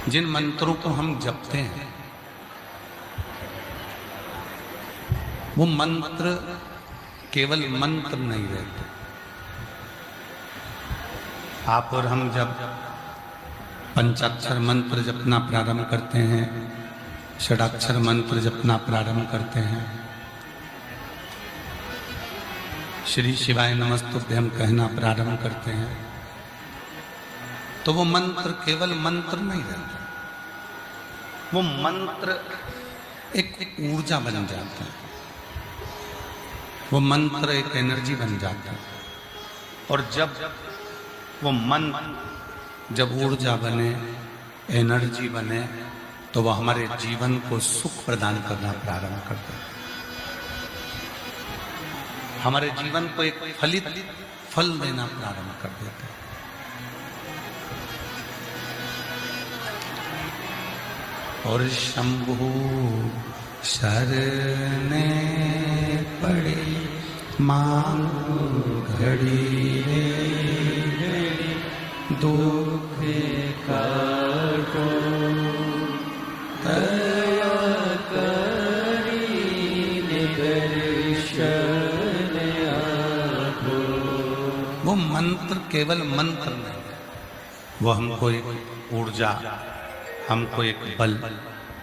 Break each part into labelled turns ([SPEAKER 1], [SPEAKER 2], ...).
[SPEAKER 1] जिन मंत्रों को हम जपते हैं वो मंत्र केवल मंत्र नहीं रहते। आप और हम जब पंचाक्षर मंत्र जपना प्रारंभ करते हैं, षडाक्षर मंत्र जपना प्रारंभ करते हैं, श्री शिवाय नमस्तुभ्यं कहना प्रारंभ करते हैं, तो वो मंत्र केवल मंत्र नहीं रहता, वो मंत्र एक ऊर्जा बन जाता है, वो मंत्र एक एनर्जी बन जाता है। और जब वो मन जब ऊर्जा बने, एनर्जी बने, तो वह हमारे जीवन को सुख प्रदान करना प्रारंभ करता है, हमारे जीवन को एक फलित फल देना प्रारंभ कर देता है। और शंभु शरणे पड़े मांगो घड़ी रे दुख काटो दया करी दर्शन आपो। वो मंत्र केवल मंत्र नहीं है, वो हमको एक ऊर्जा, हमको एक बल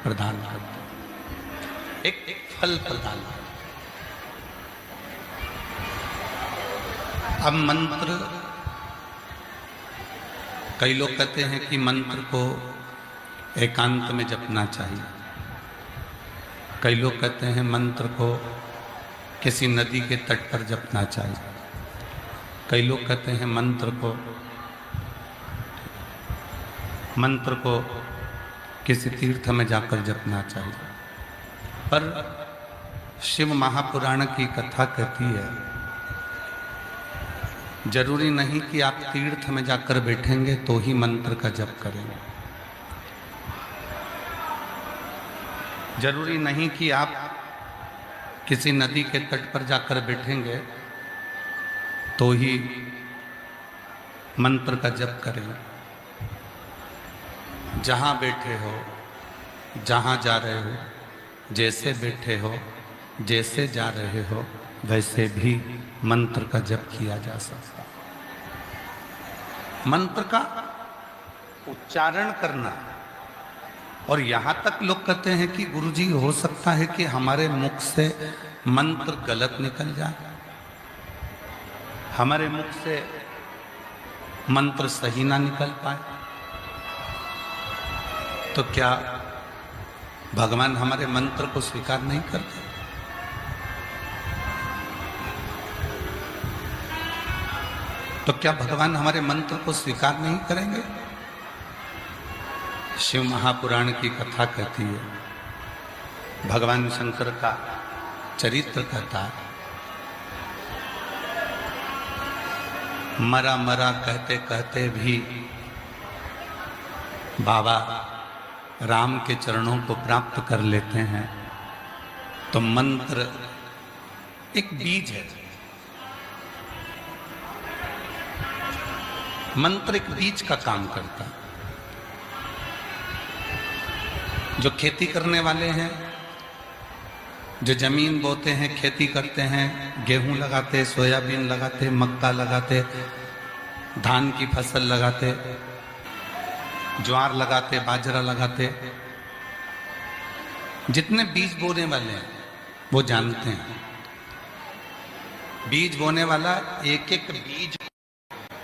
[SPEAKER 1] प्रदान करता है, एक फल प्रदान करता है। अब मंत्र, कई लोग कहते हैं कि मंत्र को एकांत में जपना चाहिए, कई लोग कहते हैं मंत्र को किसी नदी के तट पर जपना चाहिए, कई लोग कहते हैं मंत्र को किसी तीर्थ में जाकर जपना चाहिए। पर शिव महापुराण की कथा कहती है, जरूरी नहीं कि आप तीर्थ में जाकर बैठेंगे तो ही मंत्र का जप करेंगे, जरूरी नहीं कि आप किसी नदी के तट पर जाकर बैठेंगे तो ही मंत्र का जप करेंगे। जहाँ बैठे हो, जहाँ जा रहे हो, जैसे बैठे हो, जैसे जा रहे हो, वैसे भी मंत्र का जप किया जा सकता है। मंत्र का उच्चारण करना, और यहाँ तक लोग कहते हैं कि गुरुजी हो सकता है कि हमारे मुख से मंत्र गलत निकल जाए, हमारे मुख से मंत्र सही ना निकल पाए, तो क्या भगवान हमारे मंत्र को स्वीकार नहीं करते? तो क्या भगवान हमारे मंत्र को स्वीकार नहीं करेंगे? शिव महापुराण की कथा कहती है, भगवान शंकर का चरित्र कहता है, मरा मरा कहते कहते भी बाबा राम के चरणों को प्राप्त कर लेते हैं। तो मंत्र एक बीज है, मंत्र एक बीज का काम करता है। जो खेती करने वाले हैं, जो जमीन बोते हैं, खेती करते हैं, गेहूं लगाते, सोयाबीन लगाते, मक्का लगाते, धान की फसल लगाते, ज्वार लगाते, बाजरा लगाते, जितने बीज बोने वाले हैं वो जानते हैं, बीज बोने वाला एक एक बीज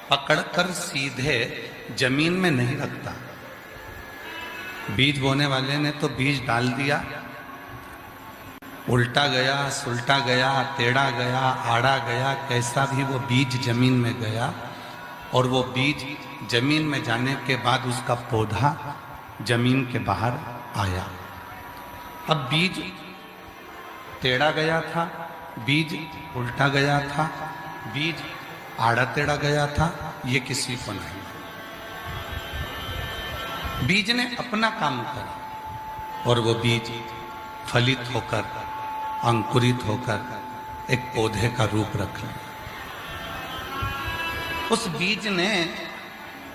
[SPEAKER 1] पकड़कर सीधे जमीन में नहीं रखता। बीज बोने वाले ने तो बीज डाल दिया, उल्टा गया, सुलटा गया, टेढ़ा गया, आड़ा गया, कैसा भी वो बीज जमीन में गया, और वो बीज जमीन में जाने के बाद उसका पौधा जमीन के बाहर आया। अब बीज टेढ़ा गया था, बीज उल्टा गया था, बीज आड़ा टेढ़ा गया था, ये किसी को नहीं। बीज ने अपना काम करा और वो बीज फलित होकर, अंकुरित होकर एक पौधे का रूप रख लिया। उस बीज ने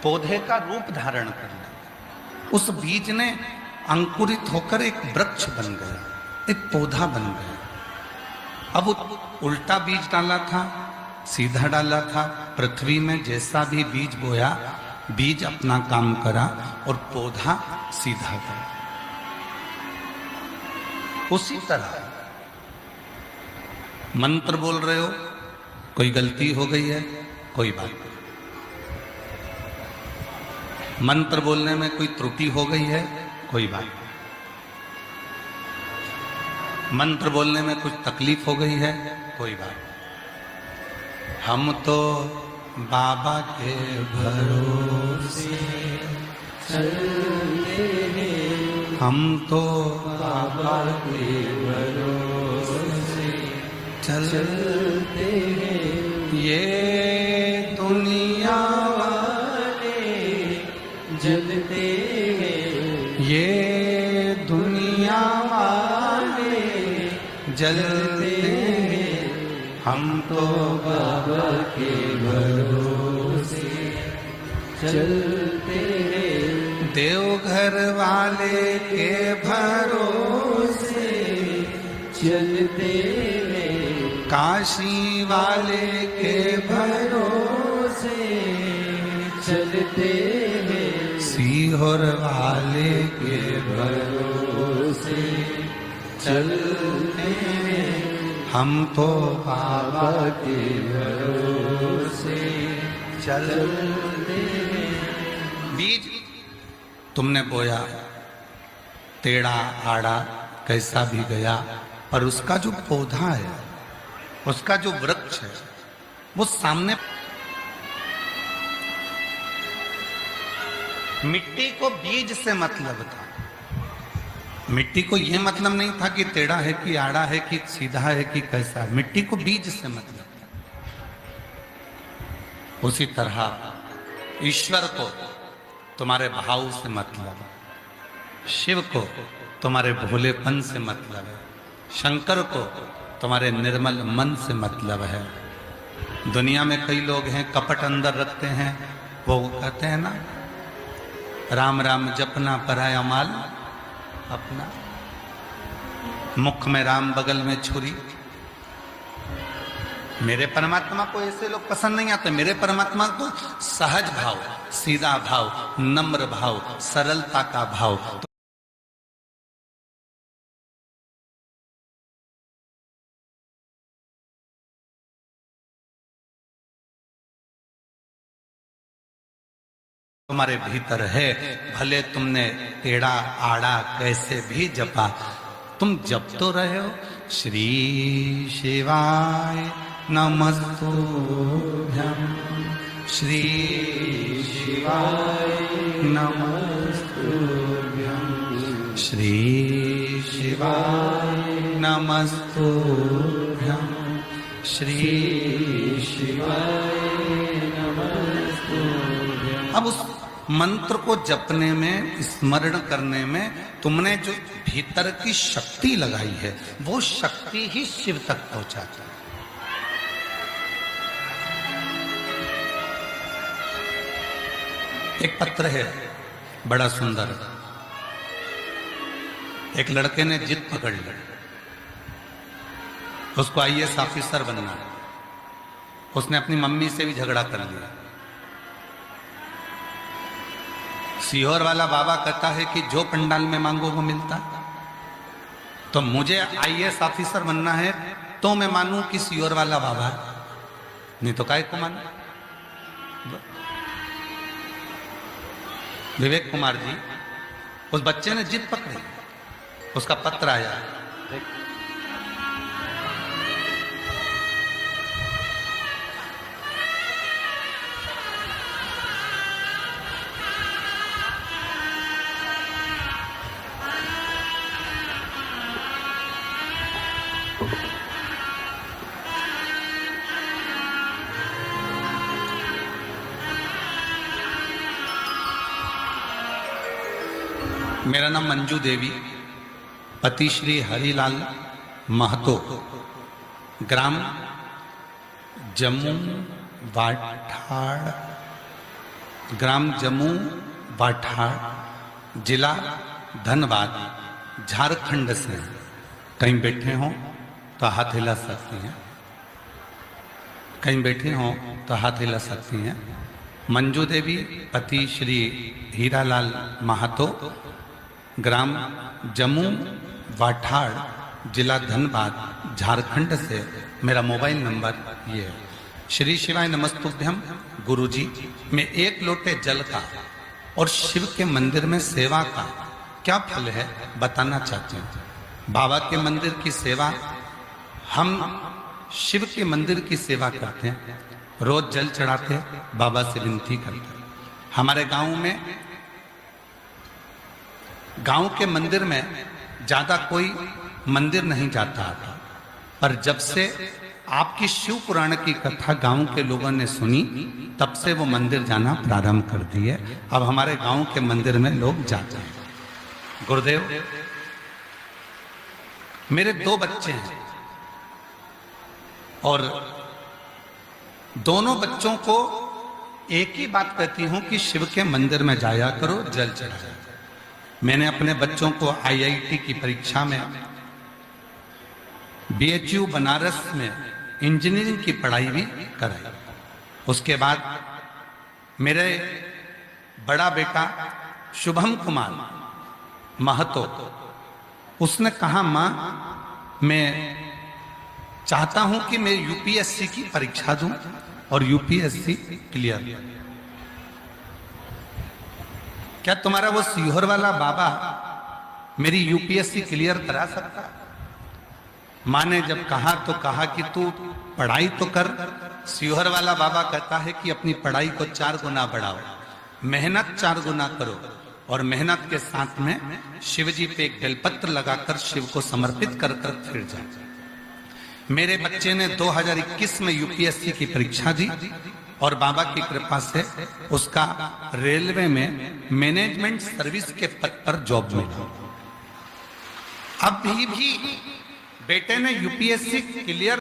[SPEAKER 1] पौधे का रूप धारण कर लिया। उस बीज ने अंकुरित होकर एक वृक्ष बन गया, एक पौधा बन गया। अब उल्टा बीज डाला था, सीधा डाला था, पृथ्वी में जैसा भी बीज बोया, बीज अपना काम करा और पौधा सीधा गया। उसी तरह मंत्र बोल रहे हो, कोई गलती हो गई है, कोई बात नहीं। मंत्र बोलने में कोई त्रुटि हो गई है, कोई बात नहीं। मंत्र बोलने में कुछ तकलीफ हो गई है, कोई बात नहीं। हम तो बाबा के भरोसे चलते हैं, हम तो बाबा के भरोसे चलते हैं। ये दुनिया वाले जलते हैं, ये दुनिया वाले जलते हैं, हम तो बाबा के भरोसे चलते हैं। देवघर वाले के भरोसे चलते हैं, काशी वाले के भरोसे चलते हैं, सीहोर वाले के भरोसे चलते हैं, हम तो बाबा के भरोसे चलते हैं। बीज तुमने बोया, टेढ़ा आड़ा कैसा भी गया, पर उसका जो पौधा है, उसका जो वृक्ष है, वो सामने। मिट्टी को बीज से मतलब था, मिट्टी को यह मतलब नहीं था कि टेढ़ा है कि आड़ा है कि सीधा है कि कैसा है। मिट्टी को बीज से मतलब था। उसी तरह ईश्वर को तुम्हारे भाव से मतलब है, शिव को तुम्हारे भोलेपन से मतलब है, शंकर को तुम्हारे निर्मल मन से मतलब है। दुनिया में कई लोग हैं कपट अंदर रखते हैं, वो कहते हैं ना, राम राम जपना पराया माल अपना, मुख में राम बगल में छुरी। मेरे परमात्मा को ऐसे लोग पसंद नहीं आते। मेरे परमात्मा को सहज भाव, सीधा भाव, नम्र भाव, सरलता का भाव। तुम्हारे भीतर है, भले तुमने टेढ़ा आड़ा कैसे भी जपा, तुम जप तो रहे हो। श्री शिवाय नमस्तुभ्यं, श्री शिवाय नमस्तुभ्यं, श्री शिवाय नमस्तुभ्यं, श्री शिवाय नमस्तुभ्यं। अब उस मंत्र को जपने में, स्मरण करने में तुमने जो भीतर की शक्ति लगाई है, वो शक्ति ही शिव तक पहुंचाती है। एक पत्र है बड़ा सुंदर, एक लड़के ने जिद पकड़ ली, उसको आईएएस ऑफिसर बनना। उसने अपनी मम्मी से भी झगड़ा कर लिया। सीहोर वाला बाबा कहता है कि जो पंडाल में मांगो वो मिलता, तो मुझे आईएएस ऑफिसर बनना है तो मैं मानूं कि सीहोर वाला बाबा है, नहीं तो काय को मानूं। विवेक कुमार जी, उस बच्चे ने जिद पकड़ी, उसका पत्र आया, मेरा नाम मंजू देवी, पति श्री हरिलाल महतो, ग्राम जम्मू वाठाड़, ग्राम जम्मू वाठाड़, जिला धनबाद, झारखंड से कहीं बैठे हों तो हाथ हिला सकती हैं, कहीं बैठे हों तो हाथ हिला सकती हैं। मंजू देवी पति श्री हीरालाल महातो, ग्राम जम्मू वाठाड़, जिला धनबाद, झारखंड से मेरा मोबाइल नंबर ये है। श्री शिवाय नमस्तुभ्यम। गुरुजी, मैं एक लोटे जल का और शिव के मंदिर में सेवा का क्या फल है बताना चाहती हूँ। बाबा के मंदिर की सेवा, हम शिव के मंदिर की सेवा करते हैं, रोज जल चढ़ाते, बाबा से विनती करते। हमारे गांव के मंदिर में ज्यादा कोई मंदिर नहीं जाता था, पर जब से आपकी शिव पुराण की कथा गांव के लोगों ने सुनी, तब से वो मंदिर जाना प्रारंभ कर दिए। अब हमारे गांव के मंदिर में लोग जाते हैं। गुरुदेव, मेरे 2 बच्चे हैं और दोनों बच्चों को एक ही बात कहती हूं कि शिव के मंदिर में जाया करो, जल चढ़ाया। मैंने अपने बच्चों को IIT की परीक्षा में, BHU बनारस में इंजीनियरिंग की पढ़ाई भी कराई। उसके बाद मेरे बड़ा बेटा शुभम कुमार महतो, उसने कहा, मां मैं चाहता हूं कि मैं UPSC की परीक्षा दूं और UPSC क्लियर। क्या तुम्हारा वो सीहोर वाला बाबा मेरी UPSC क्लियर करा सकता? मां ने जब कहा तो कहा कि तू पढ़ाई तो कर। सीहोर वाला बाबा कहता है कि अपनी पढ़ाई को 4 गुना बढ़ाओ, मेहनत 4 गुना करो और मेहनत के साथ में शिव जी पे एक बेलपत्र लगाकर शिव को समर्पित कर कर फिर जाए। मेरे बच्चे ने 2021 में UPSC की परीक्षा दी और बाबा की कृपा से उसका रेलवे में मैनेजमेंट सर्विस के पद पर जॉब मिला। अभी भी बेटे ने UPSC क्लियर